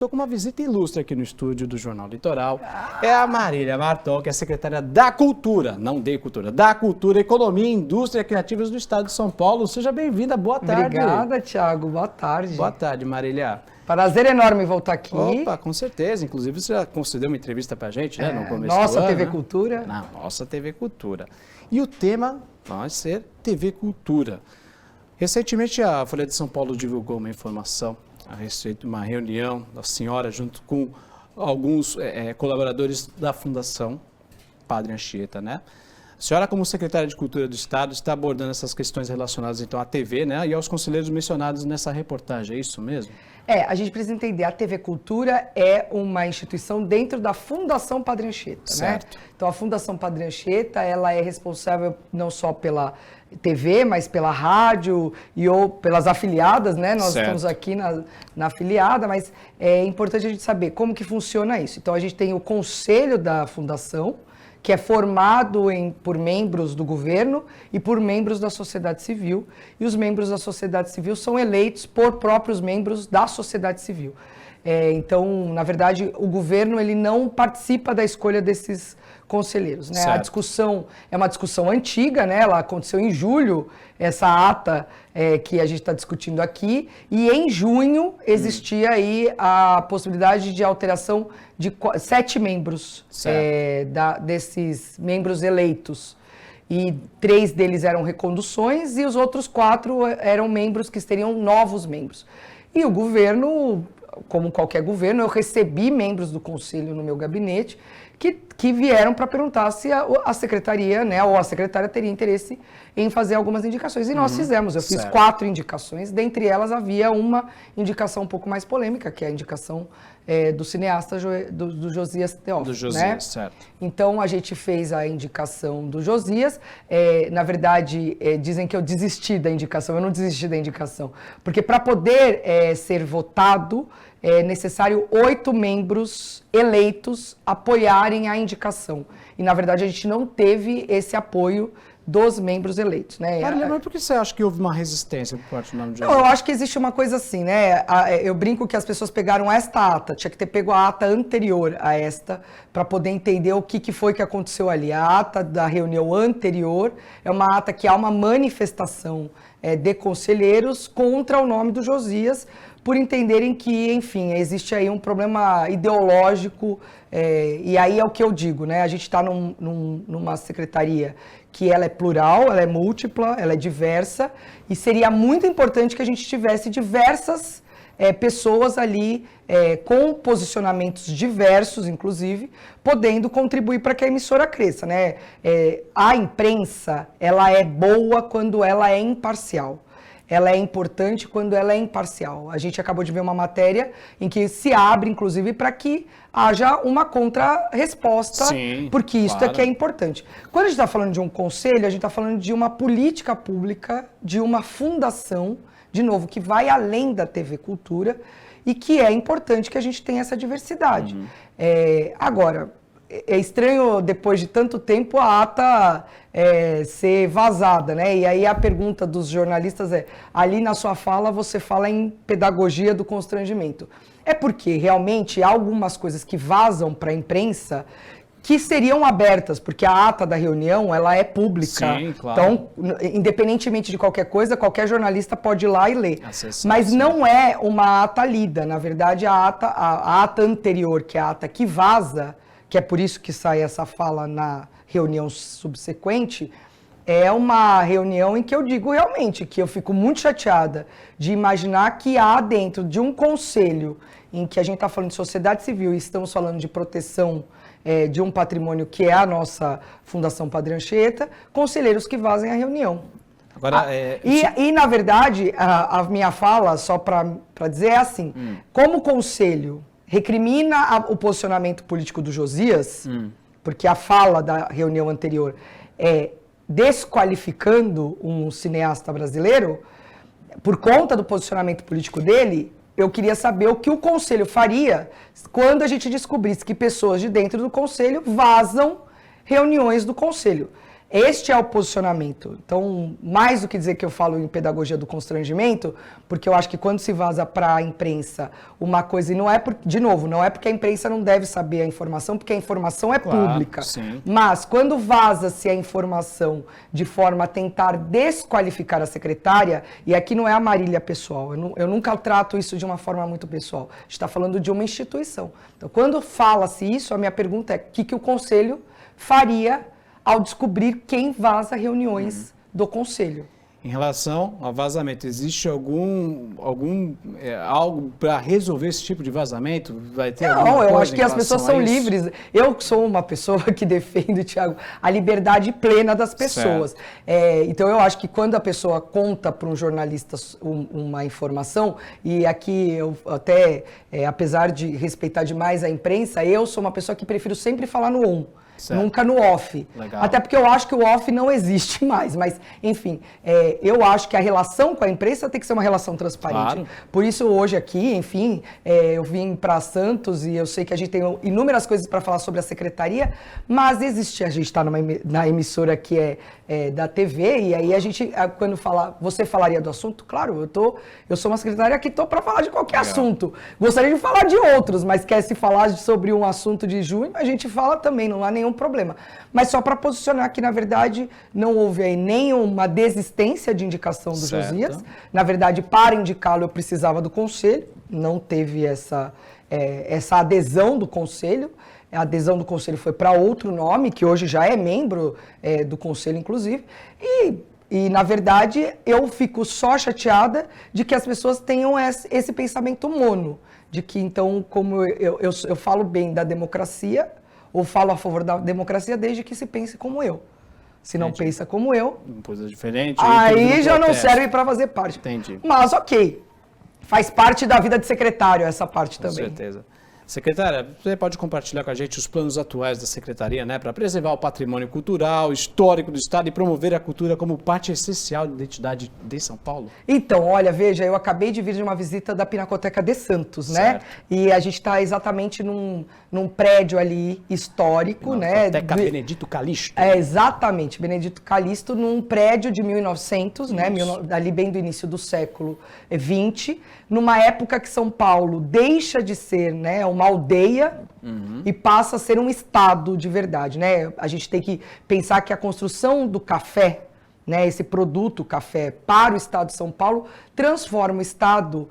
Estou com uma visita ilustre aqui no estúdio do Jornal Litoral. É a Marília Marton, que é secretária da Cultura, não de Cultura, da Cultura, Economia e Indústria Criativas do Estado de São Paulo. Seja bem-vinda, boa tarde. Obrigada, Thiago, boa tarde. Boa tarde, Marília. Prazer enorme voltar aqui. Opa, com certeza. Inclusive, você já concedeu uma entrevista pra gente, né, no começo Nossa do ano, TV né? Cultura. Na nossa TV Cultura. E o tema vai ser TV Cultura. Recentemente, a Folha de São Paulo divulgou uma informação a respeito de uma reunião da senhora junto com alguns colaboradores da Fundação Padre Anchieta, né? A senhora, como secretária de Cultura do Estado, está abordando essas questões relacionadas, então, à TV, né? E aos conselheiros mencionados nessa reportagem, é isso mesmo? A gente precisa entender, a TV Cultura é uma instituição dentro da Fundação Padre Anchieta, certo, né? Então, a Fundação Padre Anchieta, ela é responsável não só pela TV, mas pela rádio ou pelas afiliadas, né? Nós certo. Estamos aqui na afiliada, mas é importante a gente saber como que funciona isso. Então, a gente tem o conselho da Fundação, que é formado por membros do governo e por membros da sociedade civil. E os membros da sociedade civil são eleitos por próprios membros da sociedade civil. Então, na verdade, o governo ele não participa da escolha desses conselheiros, né? A discussão é uma discussão antiga, né? Ela aconteceu em julho, essa ata que a gente está discutindo aqui, e em junho existia aí a possibilidade de alteração de 7 membros desses membros eleitos. E 3 deles eram reconduções e os outros 4 eram membros que seriam novos membros. E o governo, como qualquer governo, eu recebi membros do conselho no meu gabinete que vieram para perguntar se a secretaria, né, ou a secretária teria interesse em fazer algumas indicações. E nós fizemos, eu fiz 4 indicações, dentre elas havia uma indicação um pouco mais polêmica, que é a indicação do cineasta do Josias Teófilo. Do Josias, né? Certo. Então a gente fez a indicação do Josias, na verdade dizem que eu desisti da indicação, eu não desisti da indicação, porque para poder ser votado, é necessário 8 membros eleitos apoiarem a indicação. E, na verdade, a gente não teve esse apoio dos membros eleitos, né? Mas por que você acha que houve uma resistência por parte do nome de Jesus? Não, eu acho que existe uma coisa assim, né? Eu brinco que as pessoas pegaram esta ata, tinha que ter pego a ata anterior a esta, para poder entender o que foi que aconteceu ali. A ata da reunião anterior é uma ata que há uma manifestação de conselheiros contra o nome do Josias, por entenderem que, enfim, existe aí um problema ideológico, e aí é o que eu digo, né? A gente está numa secretaria que ela é plural, ela é múltipla, ela é diversa, e seria muito importante que a gente tivesse diversas pessoas ali com posicionamentos diversos, inclusive, podendo contribuir para que a emissora cresça, né? A imprensa, ela é boa quando ela é imparcial. Ela é importante quando ela é imparcial. A gente acabou de ver uma matéria em que se abre, inclusive, para que haja uma contra-resposta, porque isso é que é importante. Quando a gente está falando de um conselho, a gente está falando de uma política pública, de uma fundação, de novo, que vai além da TV Cultura e que é importante que a gente tenha essa diversidade. Agora, é estranho, depois de tanto tempo, a ata ser vazada, né? E aí a pergunta dos jornalistas ali na sua fala, você fala em pedagogia do constrangimento. É porque, realmente, há algumas coisas que vazam para a imprensa que seriam abertas, porque a ata da reunião, ela é pública. Sim, claro. Então, independentemente de qualquer coisa, qualquer jornalista pode ir lá e ler. Mas não é uma ata lida. Na verdade, a ata anterior, que é a ata que vaza, que é por isso que sai essa fala na reunião subsequente, é uma reunião em que eu digo realmente que eu fico muito chateada de imaginar que há dentro de um conselho em que a gente está falando de sociedade civil e estamos falando de proteção de um patrimônio que é a nossa Fundação Padre Anchieta, conselheiros que vazem a reunião. Agora, e, na verdade, a minha fala, só para dizer, é assim, como o conselho recrimina o posicionamento político do Josias, porque a fala da reunião anterior é desqualificando um cineasta brasileiro, por conta do posicionamento político dele, eu queria saber o que o conselho faria quando a gente descobrisse que pessoas de dentro do conselho vazam reuniões do conselho. Este é o posicionamento. Então, mais do que dizer que eu falo em pedagogia do constrangimento, porque eu acho que quando se vaza para a imprensa uma coisa, e não é, de novo, não é porque a imprensa não deve saber a informação, porque a informação é pública. Sim. Mas quando vaza-se a informação de forma a tentar desqualificar a secretária, e aqui não é a Marília pessoal, eu nunca trato isso de uma forma muito pessoal. A gente está falando de uma instituição. Então, quando fala-se isso, a minha pergunta é o que o Conselho faria ao descobrir quem vaza reuniões do Conselho. Em relação ao vazamento, existe algo para resolver esse tipo de vazamento? Vai ter alguma coisa? Não, eu acho que as pessoas são livres. Eu sou uma pessoa que defende, Thiago, a liberdade plena das pessoas. Então eu acho que quando a pessoa conta para um jornalista uma informação, e aqui eu até, apesar de respeitar demais a imprensa, eu sou uma pessoa que prefiro sempre falar no on. Certo. Nunca no off. Legal. Até porque eu acho que o off não existe mais. Mas, enfim, eu acho que a relação com a imprensa tem que ser uma relação transparente. Claro. Por isso, hoje aqui, enfim, eu vim para Santos e eu sei que a gente tem inúmeras coisas para falar sobre a secretaria, mas existe, a gente está na emissora que é da TV, e aí a gente, quando fala, você falaria do assunto? Claro, eu sou uma secretária que estou para falar de qualquer assunto. Gostaria de falar de outros, mas quer se falar sobre um assunto de junho, a gente fala também, não há nenhum problema. Mas só para posicionar que, na verdade, não houve aí nenhuma desistência de indicação do Josias. Na verdade, para indicá-lo, eu precisava do Conselho, não teve essa adesão do Conselho. A adesão do Conselho foi para outro nome, que hoje já é membro do Conselho, inclusive. E, na verdade, eu fico só chateada de que as pessoas tenham esse pensamento mono. De que, então, como eu falo bem da democracia, ou falo a favor da democracia desde que se pense como eu. Se não pensa como eu, coisa diferente, aí já não serve para fazer parte. Entendi. Mas ok, faz parte da vida de secretário essa parte também. Com certeza. Secretária, você pode compartilhar com a gente os planos atuais da Secretaria, né, para preservar o patrimônio cultural, histórico do Estado e promover a cultura como parte essencial da identidade de São Paulo? Então, olha, veja, eu acabei de vir de uma visita da Pinacoteca de Santos, né? E a gente está exatamente num prédio ali histórico, né? Pinacoteca Benedito Calixto. Exatamente, Benedito Calixto, num prédio de 1900, né? Ali bem do início do século XX, numa época que São Paulo deixa de ser, né, uma aldeia e passa a ser um estado de verdade, né? A gente tem que pensar que a construção do café, né, esse produto café para o estado de São Paulo, transforma o estado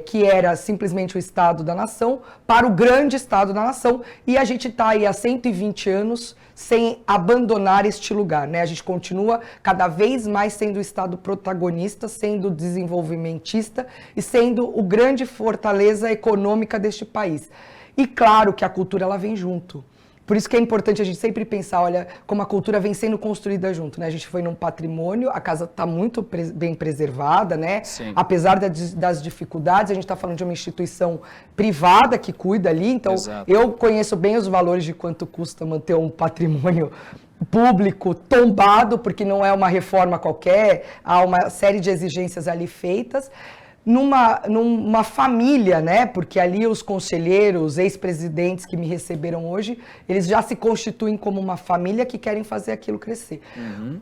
que era simplesmente o estado da nação para o grande estado da nação, e a gente está aí há 120 anos sem abandonar este lugar, né? A gente continua cada vez mais sendo o estado protagonista, sendo desenvolvimentista e sendo o grande fortaleza econômica deste país. E claro que a cultura ela vem junto. Por isso que é importante a gente sempre pensar, olha, como a cultura vem sendo construída junto, né? A gente foi num patrimônio, a casa está muito bem preservada, né? Sim. Apesar das dificuldades, a gente está falando de uma instituição privada que cuida ali, então eu conheço bem os valores de quanto custa manter um patrimônio público tombado, porque não é uma reforma qualquer, há uma série de exigências ali feitas. Numa família, né? Porque ali os conselheiros, ex-presidentes que me receberam hoje, eles já se constituem como uma família que querem fazer aquilo crescer.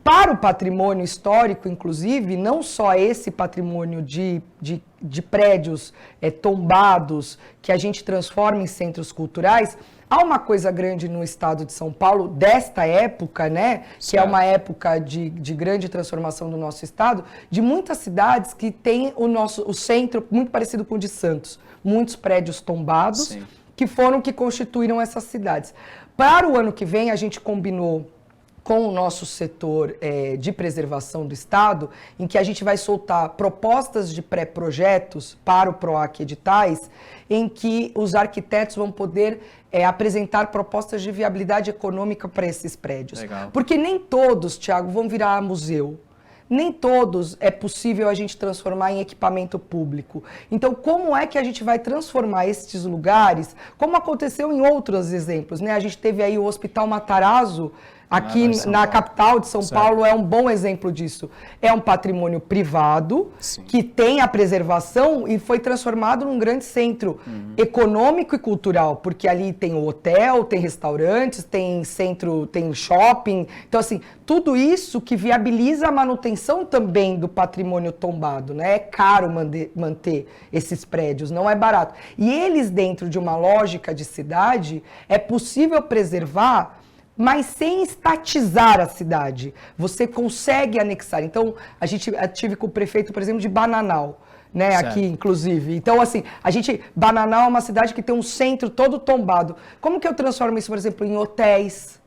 Para o patrimônio histórico, inclusive, não só esse patrimônio de prédios tombados que a gente transforma em centros culturais, há uma coisa grande no estado de São Paulo, desta época, né, que é uma época de grande transformação do nosso estado, de muitas cidades que têm o centro muito parecido com o de Santos. Muitos prédios tombados, que constituíram essas cidades. Para o ano que vem, a gente combinou com o nosso setor de preservação do Estado, em que a gente vai soltar propostas de pré-projetos para o PROAC Editais, em que os arquitetos vão poder apresentar propostas de viabilidade econômica para esses prédios. Legal. Porque nem todos, Thiago, vão virar museu. Nem todos é possível a gente transformar em equipamento público. Então, como é que a gente vai transformar estes lugares, como aconteceu em outros exemplos, né? A gente teve aí o Hospital Matarazzo, Aqui na capital de São Paulo é um bom exemplo disso. É um patrimônio privado que tem a preservação e foi transformado num grande centro econômico e cultural, porque ali tem o hotel, tem restaurantes, tem centro, tem shopping. Então, assim, tudo isso que viabiliza a manutenção também do patrimônio tombado, né? É caro manter esses prédios, não é barato. E eles, dentro de uma lógica de cidade, é possível preservar, mas sem estatizar a cidade. Você consegue anexar. Então, eu tive com o prefeito, por exemplo, de Bananal, né, aqui, inclusive. Então, assim, Bananal é uma cidade que tem um centro todo tombado. Como que eu transformo isso, por exemplo, em hotéis,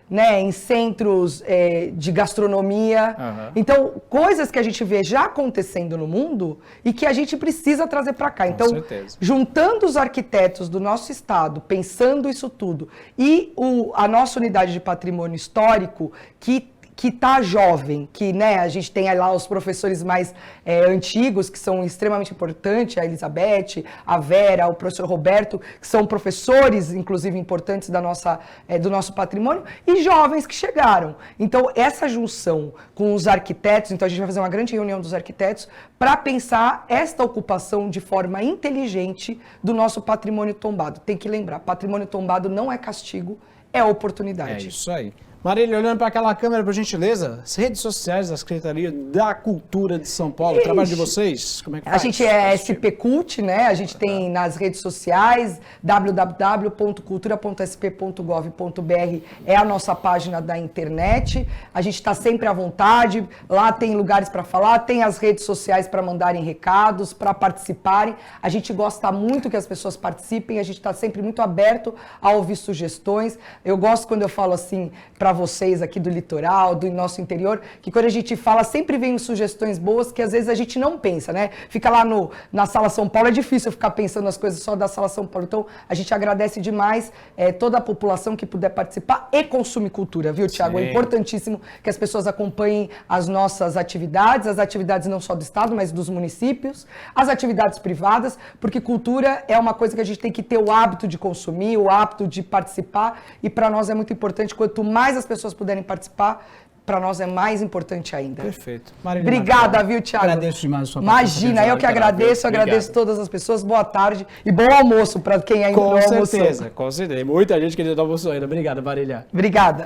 né, em centros de gastronomia? Então, coisas que a gente vê já acontecendo no mundo e que a gente precisa trazer para cá. Então, juntando os arquitetos do nosso estado, pensando isso tudo, e a nossa unidade de patrimônio histórico, que está jovem, que, né, a gente tem lá os professores mais antigos, que são extremamente importantes, a Elizabeth, a Vera, o professor Roberto, que são professores, inclusive, importantes do nosso patrimônio, e jovens que chegaram. Então, essa junção com os arquitetos, então a gente vai fazer uma grande reunião dos arquitetos para pensar esta ocupação de forma inteligente do nosso patrimônio tombado. Tem que lembrar, patrimônio tombado não é castigo, é oportunidade. É isso aí. Marília, olhando para aquela câmera, por gentileza, as redes sociais da Secretaria da Cultura de São Paulo, o trabalho de vocês, como é que faz? A gente é SP Cult, né? A gente tem nas redes sociais, www.cultura.sp.gov.br é a nossa página da internet. A gente está sempre à vontade, lá tem lugares para falar, tem as redes sociais para mandarem recados, para participarem. A gente gosta muito que as pessoas participem, a gente está sempre muito aberto a ouvir sugestões. Eu gosto quando eu falo assim, para vocês aqui do litoral, do nosso interior, que quando a gente fala, sempre vem sugestões boas que às vezes a gente não pensa, né? Fica lá na Sala São Paulo, é difícil ficar pensando nas coisas só da Sala São Paulo. Então, a gente agradece demais toda a população que puder participar e consumir cultura, viu, Thiago? É importantíssimo que as pessoas acompanhem as nossas atividades, as atividades não só do Estado, mas dos municípios, as atividades privadas, porque cultura é uma coisa que a gente tem que ter o hábito de consumir, o hábito de participar, e para nós é muito importante, quanto mais as pessoas puderem participar, para nós é mais importante ainda. Perfeito. Obrigada, viu, Thiago? Agradeço demais a sua participação. Imagina, eu que agradeço, agradeço todas as pessoas. Boa tarde e bom almoço para quem ainda não almoçou. Com certeza. Muita gente querendo almoçar ainda. Obrigado, Marília. Obrigada.